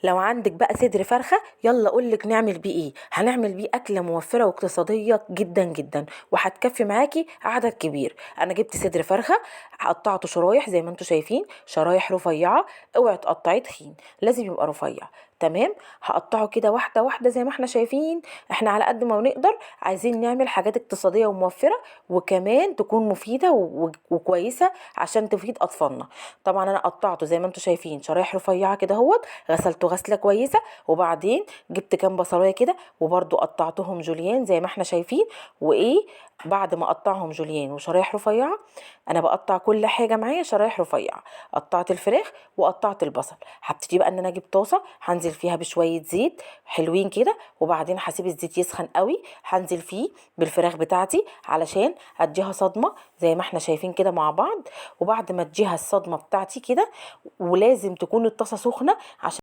لو عندك بقى صدر فرخة يلا اقولك نعمل بيه ايه. هنعمل بيه اكلة موفرة واقتصادية جدا جدا وهتكفي معاكي عدد كبير. انا جبت صدر فرخة، قطعته شرايح زي ما انتوا شايفين، شرايح رفيعة. اوعي تقطعيه تخين، لازم يبقى رفيع. تمام. هقطعه كده واحدة واحدة زي ما احنا شايفين. احنا على قد ما نقدر عايزين نعمل حاجات اقتصادية وموفرة وكمان تكون مفيدة وكويسة عشان تفيد اطفالنا. طبعا انا قطعته زي ما انتوا شايفين شرايح رفيعة كده اهوت، غسلته غسله كويسه، وبعدين جبت كام بصلايه كده وبرده قطعتهم جوليان زي ما احنا شايفين. وايه، بعد ما اقطعهم جوليان وشرايح رفيعه، انا بقطع كل حاجه معايا شرايح رفيعه. قطعت الفراخ وقطعت البصل. هبتدي بقى ان انا اجيب طاسه هنزل فيها بشويه زيت حلوين كده، وبعدين هسيب الزيت يسخن قوي. هنزل فيه بالفراخ بتاعتي علشان اديها صدمه زي ما احنا شايفين كده مع بعض. وبعد ما اديها الصدمه بتاعتي كده، ولازم تكون الطاسه سخنه عشان